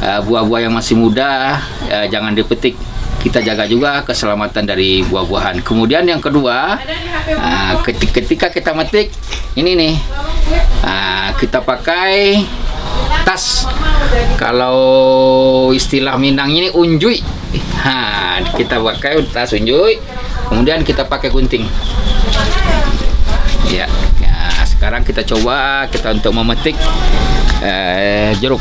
buah-buah yang masih muda jangan dipetik. Kita jaga juga keselamatan dari buah-buahan. Kemudian yang kedua, ketika kita metik ini nih, kita pakai tas. Kalau istilah Minang ini unjui. Kita pakai tas unjui. Kemudian kita pakai gunting. Ya, sekarang kita coba untuk memetik jeruk.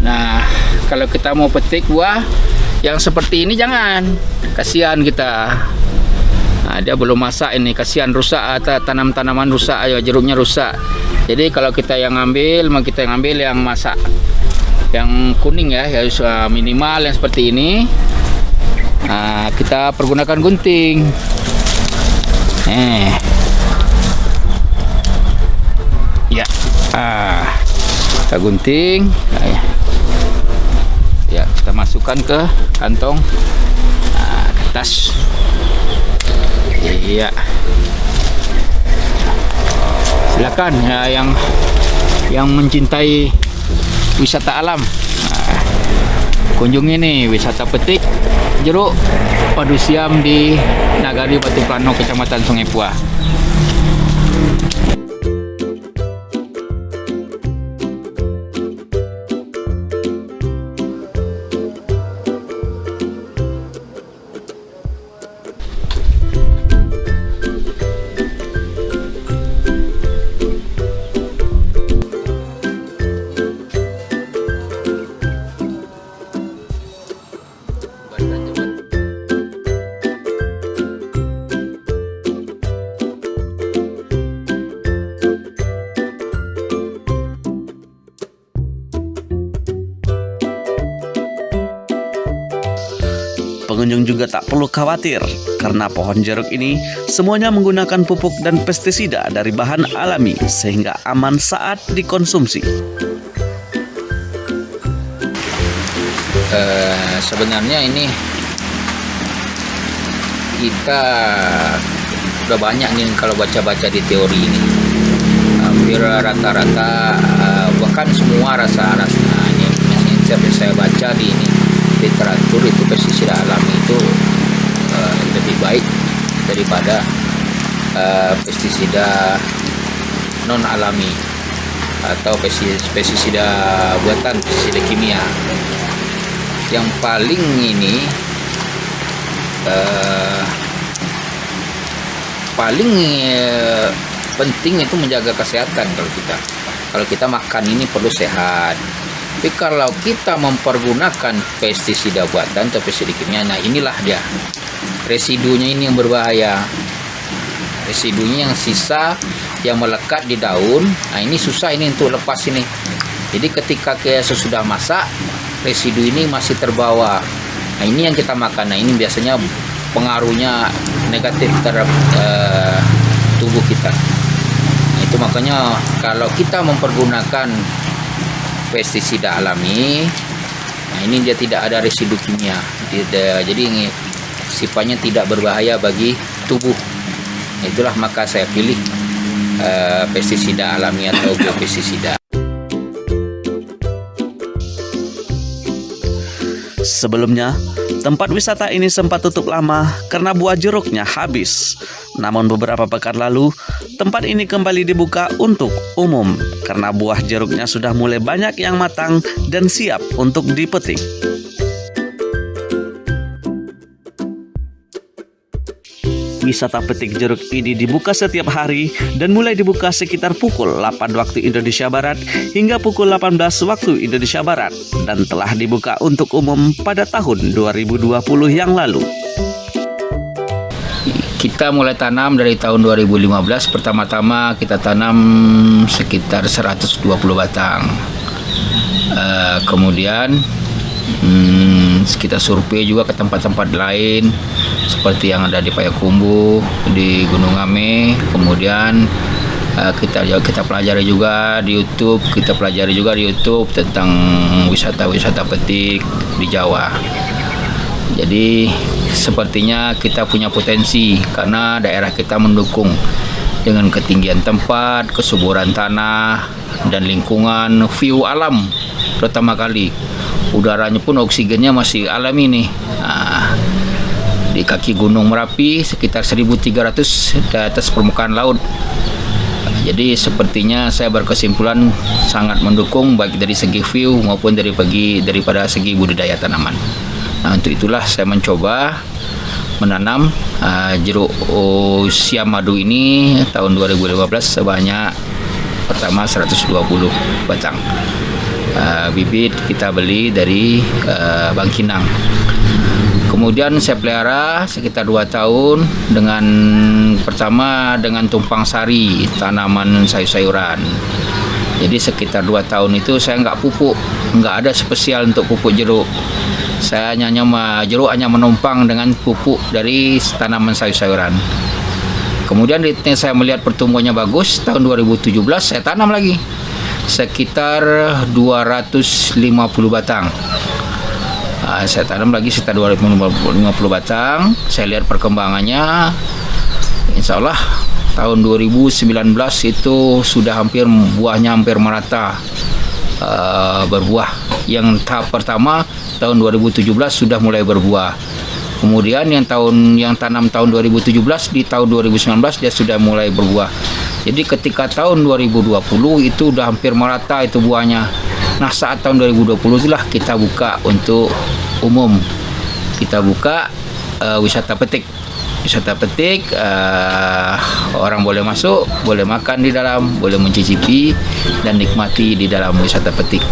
Nah, kalau kita mau petik buah yang seperti ini jangan, kasihan kita. Dia belum masak ini, kasihan rusak atau tanaman rusak, jeruknya rusak. Jadi kalau kita yang ambil, yang masak, yang kuning ya minimal yang seperti ini. Kita pergunakan gunting. Ya, kita gunting. Ya, kita masukkan ke kantong kertas. Iya. Silakan ya yang mencintai wisata alam. Kunjungi nih wisata petik jeruk padu siam di Nagari Batu Plano, Kecamatan Sungai Puah. Pengunjung juga tak perlu khawatir karena pohon jeruk ini semuanya menggunakan pupuk dan pestisida dari bahan alami sehingga aman saat dikonsumsi. Sebenarnya ini kita udah banyak nih kalau baca-baca di teori ini, hampir rata-rata bahkan semua rasa ini saya baca di ini literatur itu pestisida alami itu lebih baik daripada pestisida non alami atau pestisida buatan, pestisida kimia. Yang paling ini penting itu menjaga kesehatan. Kalau kita makan ini perlu sehat. Tapi kalau kita mempergunakan pestisida buatan atau pestisida kimia, nah inilah dia residunya ini yang berbahaya. Residunya yang sisa yang melekat di daun. Nah ini susah ini untuk lepas ini. Jadi ketika sesudah masak, residu ini masih terbawa. Nah ini yang kita makan. Nah ini biasanya pengaruhnya negatif terhadap tubuh kita. Nah, itu makanya kalau kita mempergunakan pestisida alami, nah ini dia tidak ada residu kimia, jadi ini sifatnya tidak berbahaya bagi tubuh. Nah, itulah maka saya pilih pestisida alami atau biopestisida. Sebelumnya, tempat wisata ini sempat tutup lama karena buah jeruknya habis. Namun beberapa pekan lalu, tempat ini kembali dibuka untuk umum karena buah jeruknya sudah mulai banyak yang matang dan siap untuk dipetik. Wisata petik jeruk ini dibuka setiap hari dan mulai dibuka sekitar pukul 8 waktu Indonesia Barat hingga pukul 18 waktu Indonesia Barat dan telah dibuka untuk umum pada tahun 2020 yang lalu. Kita mulai tanam dari tahun 2015. Pertama-tama kita tanam sekitar 120 batang. Kemudian kita survei juga ke tempat-tempat lain seperti yang ada di Payakumbuh, di Gunung Ame. Kemudian kita pelajari juga di YouTube, tentang wisata-wisata petik di Jawa. Jadi sepertinya kita punya potensi karena daerah kita mendukung dengan ketinggian tempat, kesuburan tanah dan lingkungan, view alam pertama kali. Udaranya pun oksigennya masih alami nih. Di kaki Gunung Merapi sekitar 1.300 di atas permukaan laut. Jadi sepertinya saya berkesimpulan sangat mendukung baik dari segi view maupun daripada segi budidaya tanaman. Nah, untuk itulah saya mencoba menanam jeruk siam madu ini tahun 2015 sebanyak pertama 120 batang. Bibit kita beli dari Bangkinang. Kemudian saya pelihara sekitar 2 tahun pertama dengan tumpang sari, tanaman sayur-sayuran. Jadi sekitar 2 tahun itu saya nggak pupuk, nggak ada spesial untuk pupuk jeruk. Saya jeruk hanya menumpang dengan pupuk dari tanaman sayur-sayuran. Kemudian saya melihat pertumbuhannya bagus, tahun 2017 saya tanam lagi sekitar 250 batang. Saya tanam lagi sekitar 250 batang. Saya lihat perkembangannya, insya Allah tahun 2019 itu sudah buahnya hampir merata berbuah. Yang tahap pertama tahun 2017 sudah mulai berbuah. Kemudian yang tanam tahun 2017 di tahun 2019 dia sudah mulai berbuah. Jadi ketika tahun 2020 itu udah hampir merata itu buahnya. Nah, saat tahun 2020 itulah kita buka untuk umum. Kita buka wisata petik. Orang boleh masuk, boleh makan di dalam, boleh mencicipi dan nikmati di dalam wisata petik.